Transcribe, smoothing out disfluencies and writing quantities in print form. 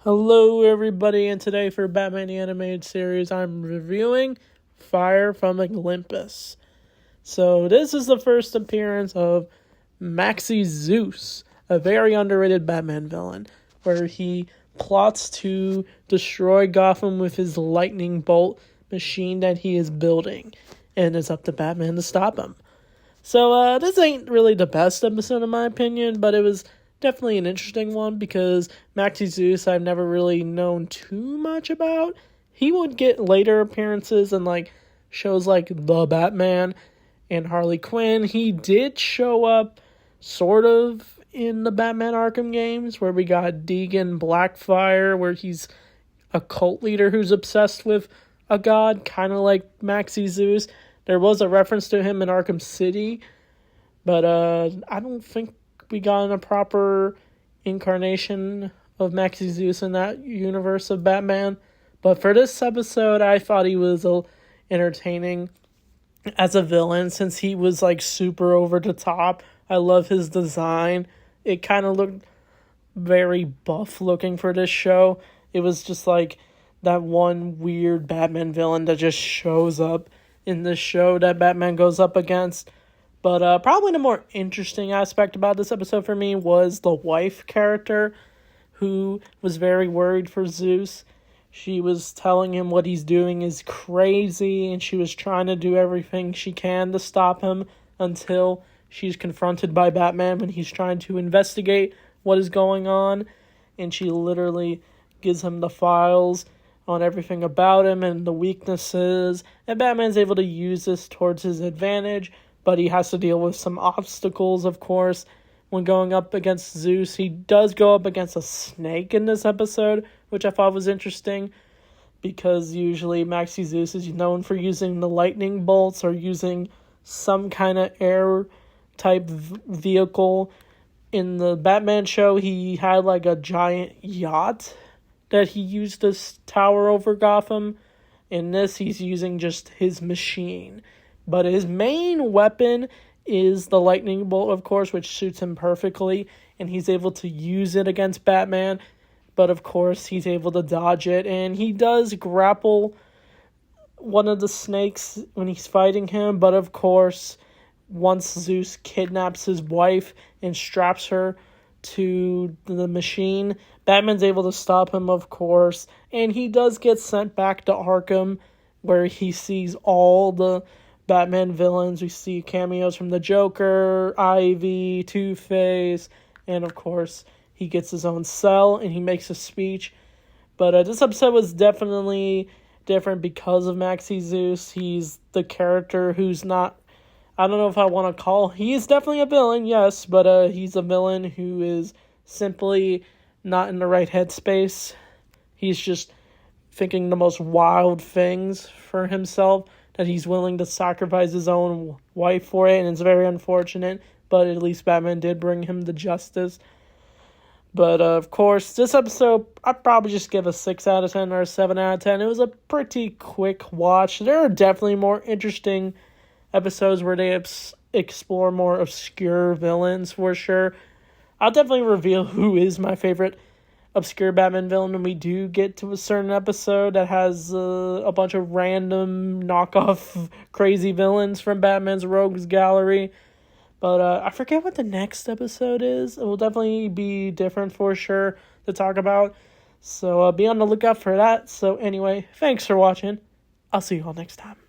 Hello everybody, and today for Batman the Animated Series, I'm reviewing Fire from Olympus. So this is the first appearance of Maxi Zeus, a very underrated Batman villain, where he plots to destroy Gotham with his lightning bolt machine that he is building, and it's up to Batman to stop him. So this ain't really the best episode in my opinion, but it was definitely an interesting one because Maxi Zeus I've never really known too much about. He would get later appearances in shows like The Batman and Harley Quinn. He did show up sort of in the Batman Arkham games where we got Deegan Blackfire, where he's a cult leader who's obsessed with a god, kind of like Maxi Zeus. There was a reference to him in Arkham City, but I don't think we got a proper incarnation of Maxi Zeus in that universe of Batman. But for this episode, I thought he was entertaining as a villain since he was super over the top. I love his design. It kind of looked very buff looking for this show. It was just that one weird Batman villain that just shows up in this show that Batman goes up against. But probably the more interesting aspect about this episode for me was the wife character, who was very worried for Zeus. She was telling him what he's doing is crazy, and she was trying to do everything she can to stop him until she's confronted by Batman when he's trying to investigate what is going on. And she literally gives him the files on everything about him and the weaknesses, and Batman's able to use this towards his advantage, but he has to deal with some obstacles, of course, when going up against Zeus. He does go up against a snake in this episode, which I thought was interesting, because usually Maxi Zeus is known for using the lightning bolts or using some kind of air-type vehicle. In the Batman show, he had a giant yacht that he used to tower over Gotham. In this, he's using just his machine. But his main weapon is the lightning bolt, of course, which suits him perfectly, and he's able to use it against Batman. But of course, he's able to dodge it, and he does grapple one of the snakes when he's fighting him. But of course, once Zeus kidnaps his wife and straps her to the machine, Batman's able to stop him, of course, and he does get sent back to Arkham, where he sees all the Batman villains. We see cameos from the Joker, Ivy, Two-Face, and of course, he gets his own cell, and he makes a speech. But this episode was definitely different because of Maxi Zeus. He's the character who's not, I don't know if I want to call, he's definitely a villain, yes, but he's a villain who is simply not in the right headspace. He's just thinking the most wild things for himself, that he's willing to sacrifice his own wife for it, and it's very unfortunate, but at least Batman did bring him to justice. But of course, this episode, I'd probably just give a 6 out of 10 or a 7 out of 10. It was a pretty quick watch. There are definitely more interesting episodes where they explore more obscure villains, for sure. I'll definitely reveal who is my favorite obscure Batman villain when we do get to a certain episode that has a bunch of random knockoff crazy villains from Batman's Rogues Gallery. But I forget what the next episode is. It will definitely be different for sure to talk about. So be on the lookout for that. So anyway, thanks for watching. I'll see you all next time.